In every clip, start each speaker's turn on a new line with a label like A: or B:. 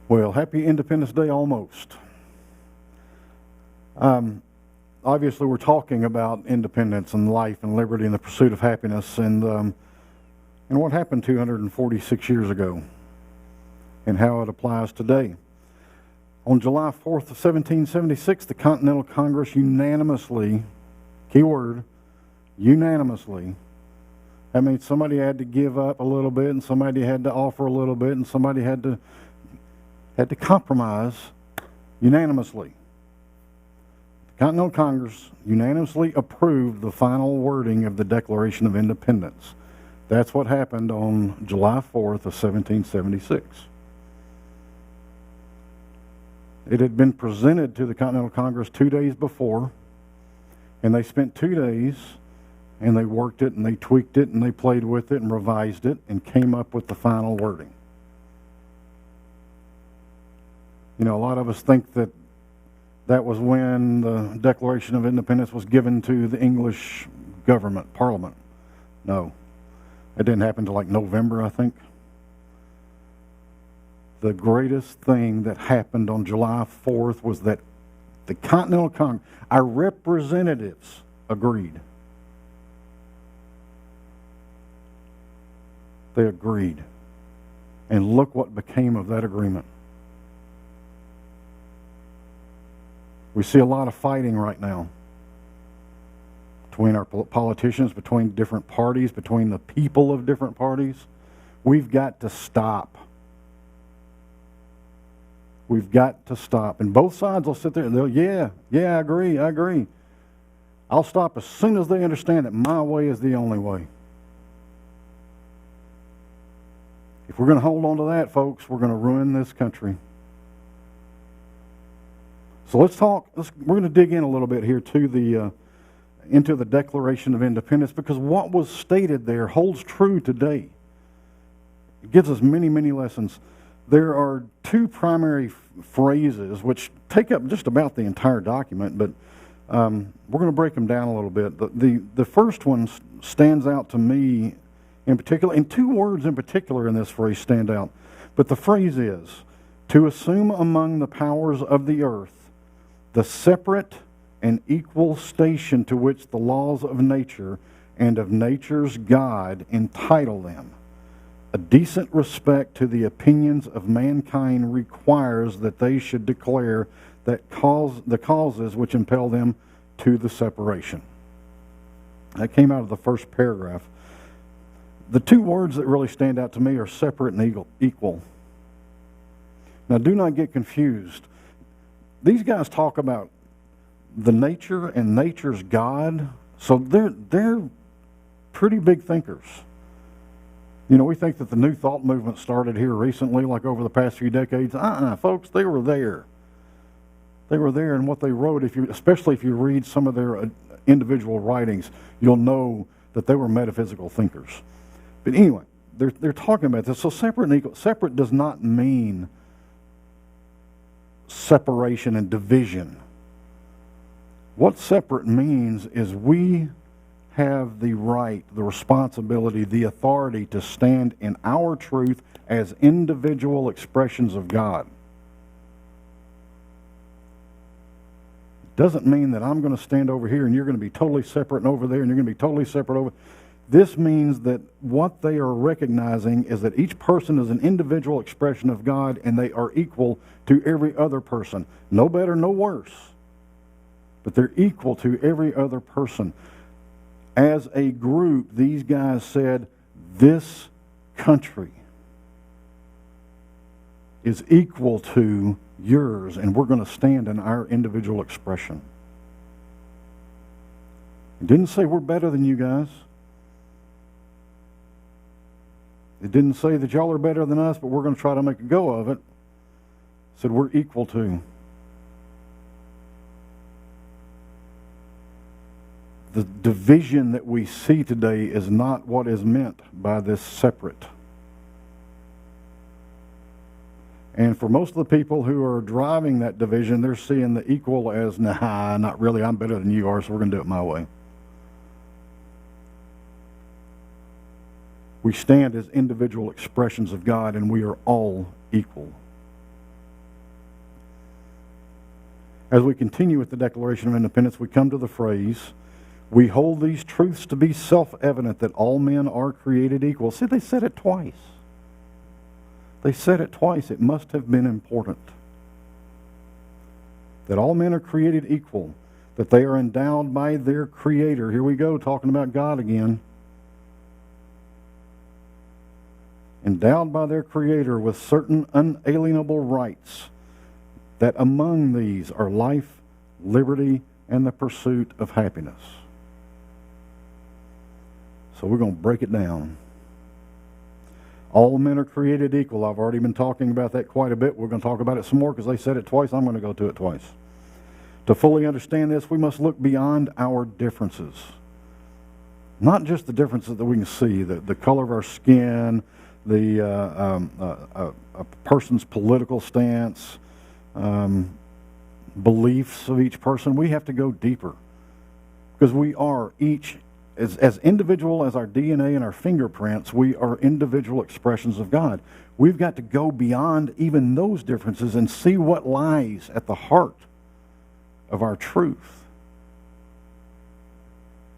A: Well, happy Independence Day almost. Obviously, we're talking about independence and life and liberty and the pursuit of happiness and what happened 246 years ago and how it applies today. On July 4th of 1776, the Continental Congress unanimously, keyword, unanimously, that means somebody had to give up a little bit and somebody had to offer a little bit and somebody had to compromise unanimously. The Continental Congress unanimously approved the final wording of the Declaration of Independence. That's what happened on July 4th of 1776. It had been presented to the Continental Congress 2 days before, and they spent 2 days and they worked it and they tweaked it and they played with it and revised it and came up with the final wording. You know, a lot of us think that that was when the Declaration of Independence was given to the English government, Parliament. No, it didn't happen until like November, I think. The greatest thing that happened on July 4th was that the Continental Congress, our representatives, agreed. They agreed. And look what became of that agreement. We see a lot of fighting right now between our politicians, between different parties, between the people of different parties. We've got to stop. We've got to stop. And both sides will sit there and they'll, yeah, I agree. I'll stop as soon as they understand that my way is the only way. If we're going to hold on to that, folks, we're going to ruin this country. So let's talk. We're going to dig in a little bit here to into the Declaration of Independence, because what was stated there holds true today. It gives us many, many lessons. There are two primary phrases which take up just about the entire document, but we're going to break them down a little bit. The first one stands out to me in particular, and two words in particular in this phrase stand out. But the phrase is, to assume among the powers of the earth the separate and equal station to which the laws of nature and of nature's God entitle them. A decent respect to the opinions of mankind requires that they should declare that the causes which impel them to the separation. That came out of the first paragraph. The two words that really stand out to me are separate and equal. Now, do not get confused. These guys talk about the nature and nature's God, so they're pretty big thinkers. You know, we think that the New Thought movement started here recently, like over the past few decades. Folks, they were there. They were there, and what they wrote, especially if you read some of their individual writings, you'll know that they were metaphysical thinkers. But anyway, they're talking about this. So separate and equal. Separate does not mean separation and division. What separate means is we have the right, the responsibility, the authority to stand in our truth as individual expressions of God. It doesn't mean that I'm going to stand over here and you're going to be totally separate and over there and you're going to be totally separate over. This means that what they are recognizing is that each person is an individual expression of God and they are equal to every other person. No better, no worse. But they're equal to every other person. As a group, these guys said, this country is equal to yours, and we're going to stand in our individual expression. It didn't say we're better than you guys. It didn't say that y'all are better than us, but we're going to try to make a go of it. It said we're equal to. The division that we see today is not what is meant by this separate. And for most of the people who are driving that division, they're seeing the equal as, nah, not really, I'm better than you are, so we're going to do it my way. We stand as individual expressions of God, and we are all equal. As we continue with the Declaration of Independence, we come to the phrase, "We hold these truths to be self-evident that all men are created equal." See, they said it twice. They said it twice. It must have been important. That all men are created equal, that they are endowed by their Creator. Here we go, talking about God again. Endowed by their Creator with certain unalienable rights, that among these are life, liberty, and the pursuit of happiness. So we're going to break it down. All men are created equal. I've already been talking about that quite a bit. We're going to talk about it some more because they said it twice. I'm going to go to it twice. To fully understand this, we must look beyond our differences. Not just the differences that we can see, the color of our skin, a person's political stance, beliefs of each person. We have to go deeper because we are each, as individual as our DNA and our fingerprints, we are individual expressions of God. We've got to go beyond even those differences and see what lies at the heart of our truth.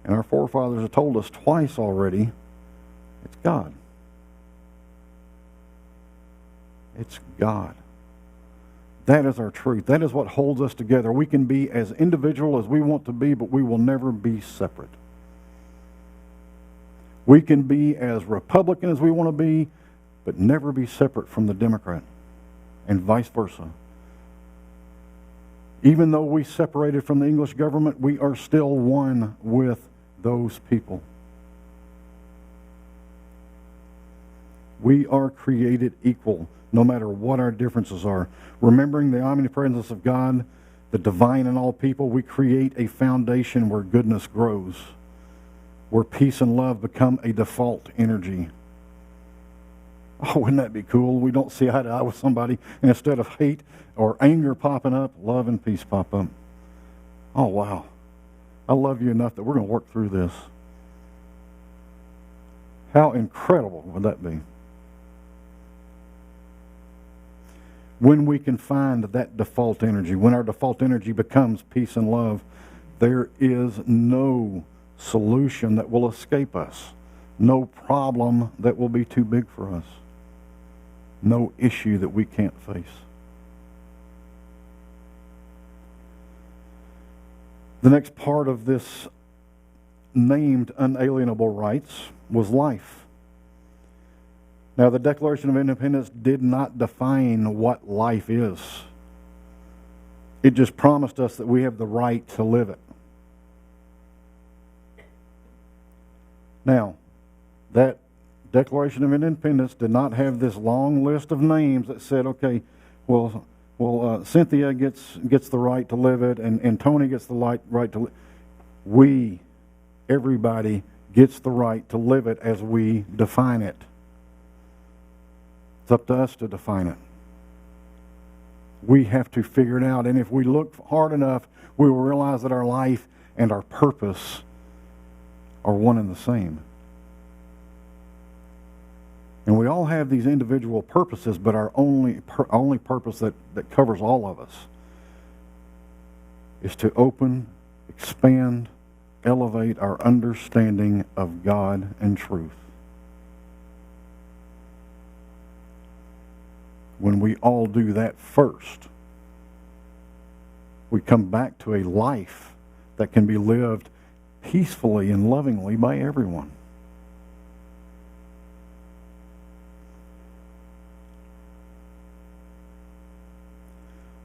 A: And our forefathers have told us twice already, it's God. It's God. That is our truth. That is what holds us together. We can be as individual as we want to be, but we will never be separate. We can be as Republican as we want to be, but never be separate from the Democrat, and vice versa. Even though we separated from the English government, we are still one with those people. We are created equal, no matter what our differences are. Remembering the omnipresence of God, the divine in all people, we create a foundation where goodness grows, where peace and love become a default energy. Oh, wouldn't that be cool? We don't see eye to eye with somebody, and instead of hate or anger popping up, love and peace pop up. Oh, wow. I love you enough that we're going to work through this. How incredible would that be? When we can find that default energy, when our default energy becomes peace and love, there is no solution that will escape us. No problem that will be too big for us. No issue that we can't face. The next part of this named unalienable rights was life. Now, the Declaration of Independence did not define what life is. It just promised us that we have the right to live it. Now, that Declaration of Independence did not have this long list of names that said, okay, well, Cynthia gets the right to live it, and Tony gets the right to live. We, everybody, gets the right to live it as we define it. It's up to us to define it. We have to figure it out, and if we look hard enough, we will realize that our life and our purpose are one and the same. And we all have these individual purposes, but our only purpose that covers all of us is to open, expand, elevate our understanding of God and truth. When we all do that first, we come back to a life that can be lived peacefully and lovingly by everyone.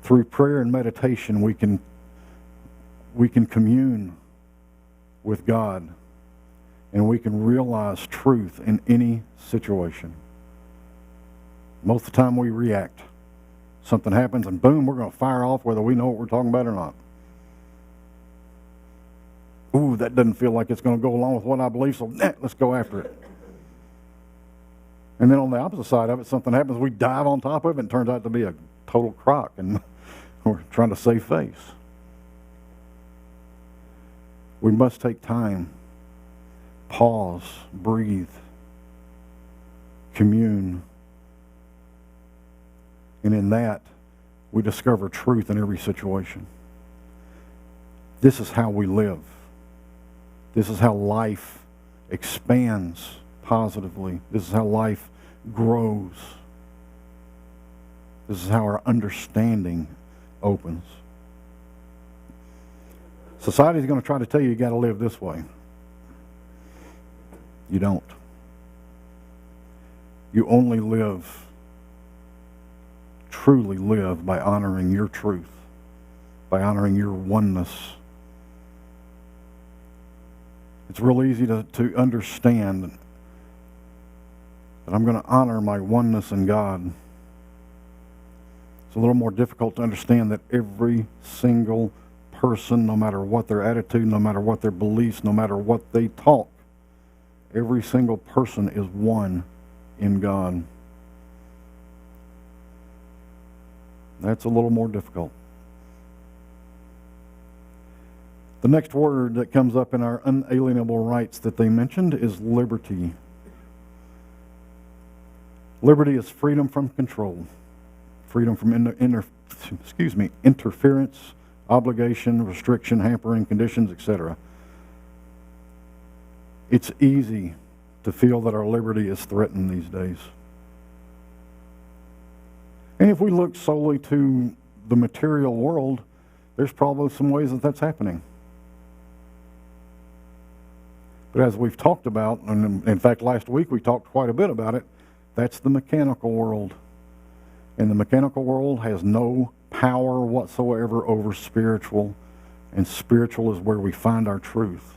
A: Through prayer and meditation, we can commune with God, and we can realize truth in any situation. Most of the time we react. Something happens and boom, we're going to fire off whether we know what we're talking about or not. Ooh, that doesn't feel like it's going to go along with what I believe, so let's go after it. And then on the opposite side of it, something happens, we dive on top of it, and it turns out to be a total crock, and we're trying to save face. We must take time, pause, breathe, commune. And in that, we discover truth in every situation. This is how we live. This is how life expands positively. This is how life grows. This is how our understanding opens. Society is going to try to tell you got to live this way. You don't. You only live, truly live, by honoring your truth, by honoring your oneness. It's real easy to understand that I'm going to honor my oneness in God. It's a little more difficult to understand that every single person, no matter what their attitude, no matter what their beliefs, no matter what they talk, every single person is one in God. That's a little more difficult. The next word that comes up in our unalienable rights that they mentioned is liberty. Liberty is freedom from control, freedom from interference, obligation, restriction, hampering, conditions, etc. It's easy to feel that our liberty is threatened these days. And if we look solely to the material world, there's probably some ways that that's happening. But as we've talked about, and in fact last week we talked quite a bit about it, that's the mechanical world. And the mechanical world has no power whatsoever over spiritual, and spiritual is where we find our truth.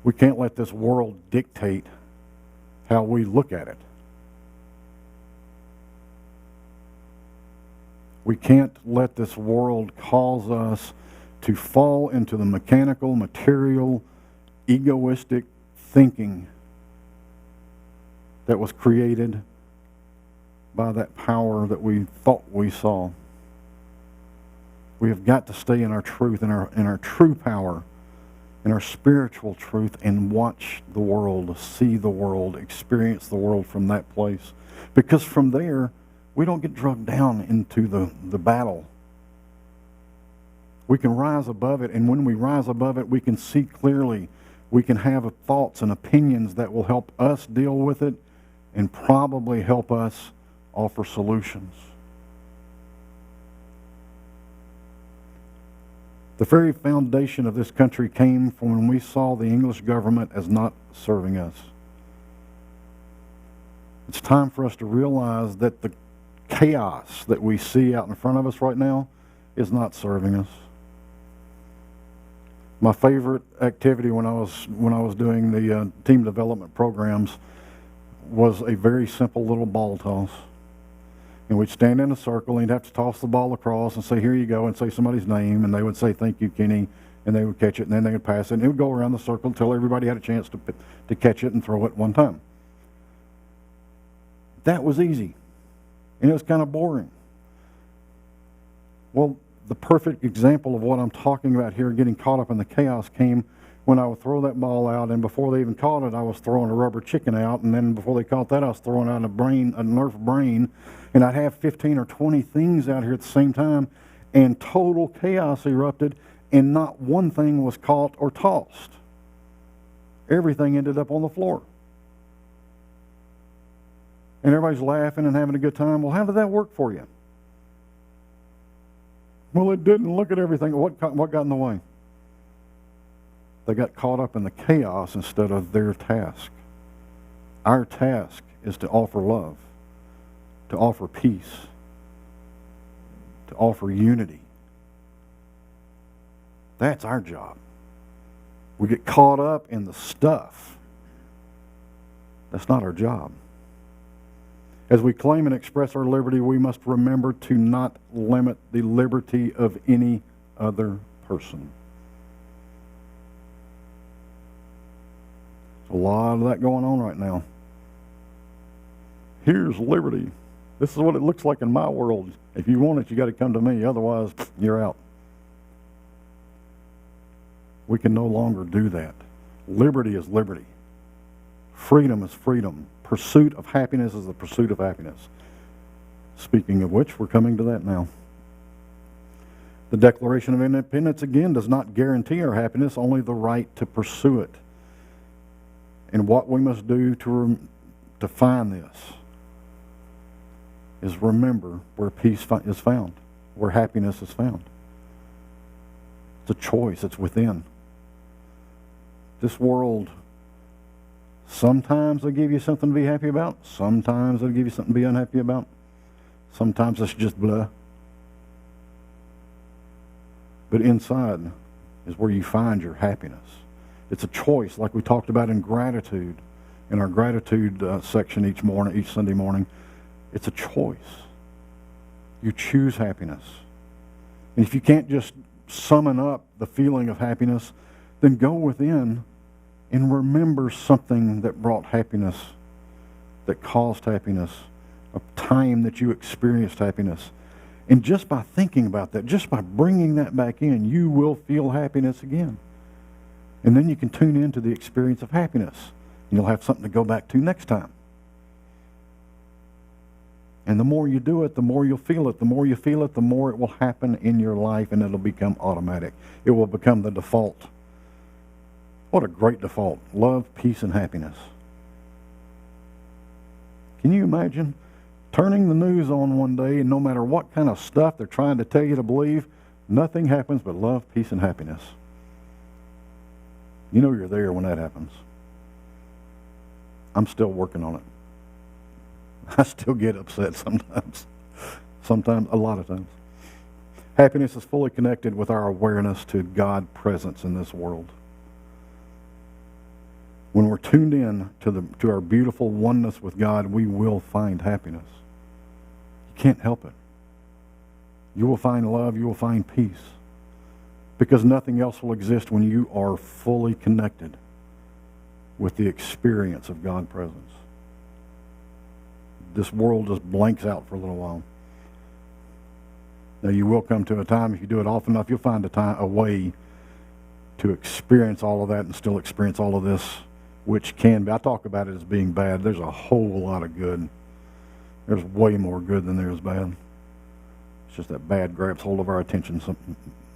A: We can't let this world dictate how we look at it. We can't let this world cause us to fall into the mechanical, material, egoistic thinking that was created by that power that we thought we saw. We have got to stay in our truth, in our true power, in our spiritual truth, and watch the world, see the world, experience the world from that place. Because from there, we don't get dragged down into the battle. We can rise above it, and when we rise above it, we can see clearly. We can have thoughts and opinions that will help us deal with it and probably help us offer solutions. The very foundation of this country came from when we saw the English government as not serving us. It's time for us to realize that the chaos that we see out in front of us right now is not serving us. My favorite activity when I was doing the team development programs was a very simple little ball toss. And we'd stand in a circle, and you'd have to toss the ball across and say, here you go, and say somebody's name, and they would say, thank you, Kenny, and they would catch it, and then they would pass it, and it would go around the circle until everybody had a chance to catch it and throw it one time. That was easy, and it was kind of boring. Well, the perfect example of what I'm talking about here, getting caught up in the chaos, came when I would throw that ball out, and before they even caught it, I was throwing a rubber chicken out, and then before they caught that, I was throwing out a Nerf brain, and I'd have 15 or 20 things out here at the same time, and total chaos erupted, and not one thing was caught or tossed. Everything ended up on the floor. And everybody's laughing and having a good time. Well, how did that work for you? Well, it didn't. Look at everything. What got in the way? They got caught up in the chaos instead of their task. Our task is to offer love, to offer peace, to offer unity. That's our job. We get caught up in the stuff. That's not our job. As we claim and express our liberty, we must remember to not limit the liberty of any other person. There's a lot of that going on right now. Here's liberty. This is what it looks like in my world. If you want it, you got to come to me. Otherwise, you're out. We can no longer do that. Liberty is liberty. Freedom is freedom. Pursuit of happiness is the pursuit of happiness. Speaking of which, we're coming to that now. The Declaration of Independence, again, does not guarantee our happiness, only the right to pursue it. And what we must do to find this is remember where peace is found, where happiness is found. It's a choice. It's within. This world, sometimes they'll give you something to be happy about. Sometimes they'll give you something to be unhappy about. Sometimes it's just blah. But inside is where you find your happiness. It's a choice, like we talked about in gratitude, in our gratitude section each Sunday morning. It's a choice. You choose happiness. And if you can't just summon up the feeling of happiness, then go within and remember something that brought happiness, that caused happiness, a time that you experienced happiness. And just by thinking about that, just by bringing that back in, you will feel happiness again. And then you can tune into the experience of happiness. And you'll have something to go back to next time. And the more you do it, the more you'll feel it. The more you feel it, the more it will happen in your life, and it'll become automatic. It will become the default. What a great default. Love, peace, and happiness. Can you imagine turning the news on one day, and no matter what kind of stuff they're trying to tell you to believe, nothing happens but love, peace, and happiness? You know you're there when that happens. I'm still working on it. I still get upset sometimes. Sometimes, a lot of times. Happiness is fully connected with our awareness to God's presence in this world. When we're tuned in to our beautiful oneness with God, we will find happiness. You can't help it. You will find love, you will find peace. Because nothing else will exist when you are fully connected with the experience of God's presence. This world just blanks out for a little while. Now you will come to a time, if you do it often enough, you'll find a way to experience all of that and still experience all of this, which can be, I talk about it as being bad. There's a whole lot of good. There's way more good than there is bad. It's just that bad grabs hold of our attention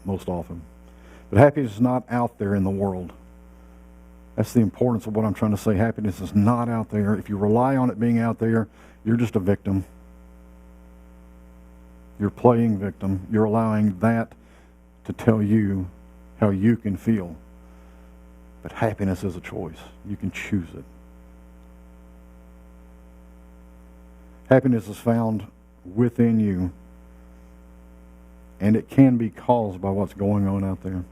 A: most often. But happiness is not out there in the world. That's the importance of what I'm trying to say. Happiness is not out there. If you rely on it being out there, you're just a victim. You're playing victim. You're allowing that to tell you how you can feel. But happiness is a choice. You can choose it. Happiness is found within you, and it can be caused by what's going on out there.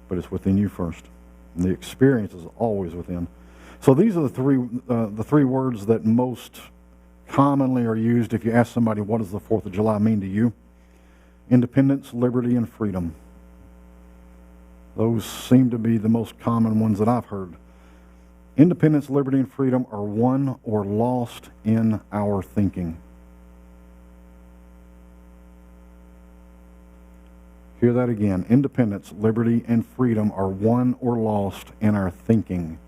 A: But it's within you first. And the experience is always within. So these are the three words that most commonly are used if you ask somebody, what does the 4th of July mean to you? Independence, liberty, and freedom. Those seem to be the most common ones that I've heard. Independence, liberty, and freedom are won or lost in our thinking. Hear that again. Independence, liberty, and freedom are won or lost in our thinking.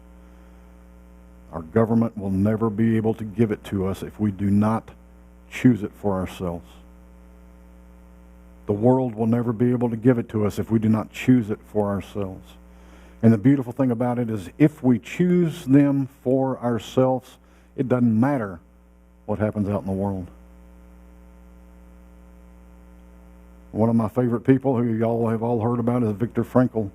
A: Our government will never be able to give it to us if we do not choose it for ourselves. The world will never be able to give it to us if we do not choose it for ourselves. And the beautiful thing about it is if we choose them for ourselves, it doesn't matter what happens out in the world. One of my favorite people who y'all have all heard about is Viktor Frankl.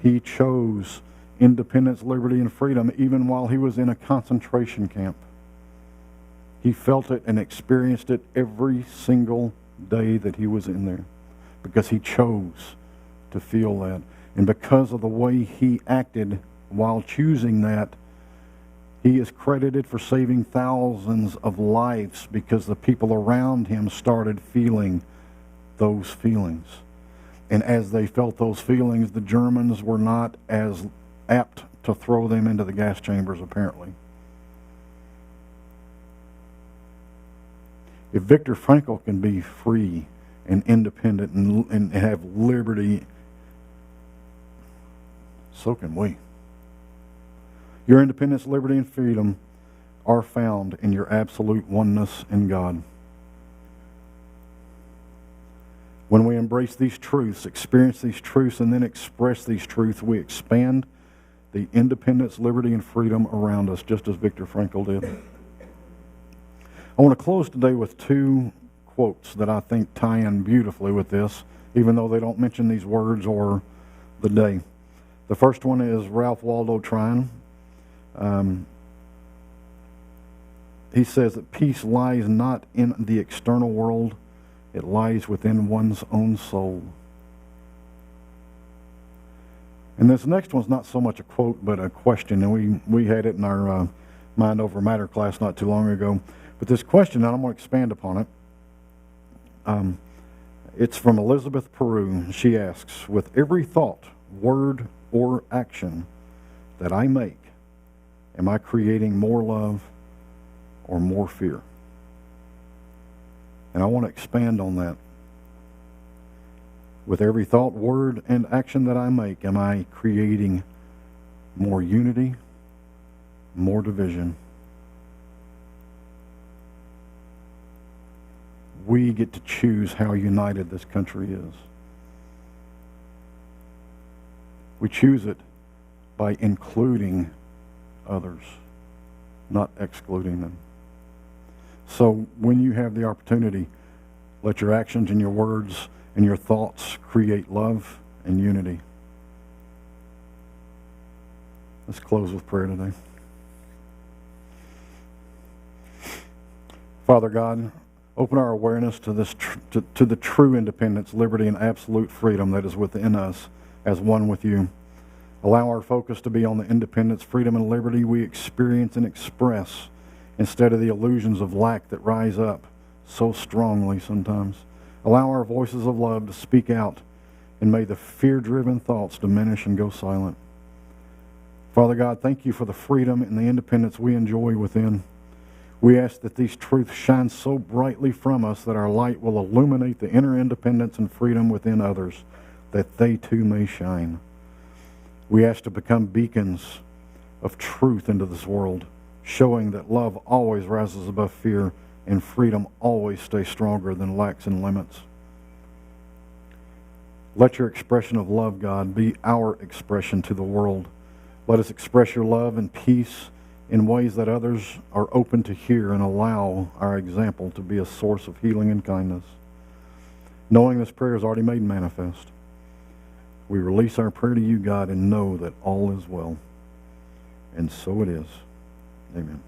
A: He chose independence, liberty, and freedom even while he was in a concentration camp. He felt it and experienced it every single day that he was in there because he chose to feel that. And because of the way he acted while choosing that, he is credited for saving thousands of lives because the people around him started feeling those feelings. And as they felt those feelings, the Germans were not as apt to throw them into the gas chambers, apparently. If Viktor Frankl can be free and independent and have liberty, so can we. Your independence, liberty, and freedom are found in your absolute oneness in God. When we embrace these truths, experience these truths, and then express these truths, we expand the independence, liberty, and freedom around us, just as Viktor Frankl did. I want to close today with two quotes that I think tie in beautifully with this, even though they don't mention these words or the day. The first one is Ralph Waldo Trine. He says that peace lies not in the external world, it lies within one's own soul. And this next one's not so much a quote, but a question, and we had it in our Mind Over Matter class not too long ago. But this question, and I'm going to expand upon it, it's from Elizabeth Peru. She asks, with every thought, word, or action that I make, am I creating more love or more fear? And I want to expand on that. With every thought, word, and action that I make, am I creating more unity, more division? We get to choose how united this country is. We choose it by including others, not excluding them. So when you have the opportunity, let your actions and your words and your thoughts create love and unity. Let's close with prayer today. Father God, open our awareness to this to the true independence, liberty, and absolute freedom that is within us as one with you. Allow our focus to be on the independence, freedom, and liberty we experience and express instead of the illusions of lack that rise up so strongly sometimes. Allow our voices of love to speak out, and may the fear-driven thoughts diminish and go silent. Father God, thank you for the freedom and the independence we enjoy within. We ask that these truths shine so brightly from us that our light will illuminate the inner independence and freedom within others, that they too may shine. We ask to become beacons of truth into this world, showing that love always rises above fear and freedom always stays stronger than lacks and limits. Let your expression of love, God, be our expression to the world. Let us express your love and peace in ways that others are open to hear, and allow our example to be a source of healing and kindness. Knowing this prayer is already made manifest, we release our prayer to you, God, and know that all is well. And so it is. Amen.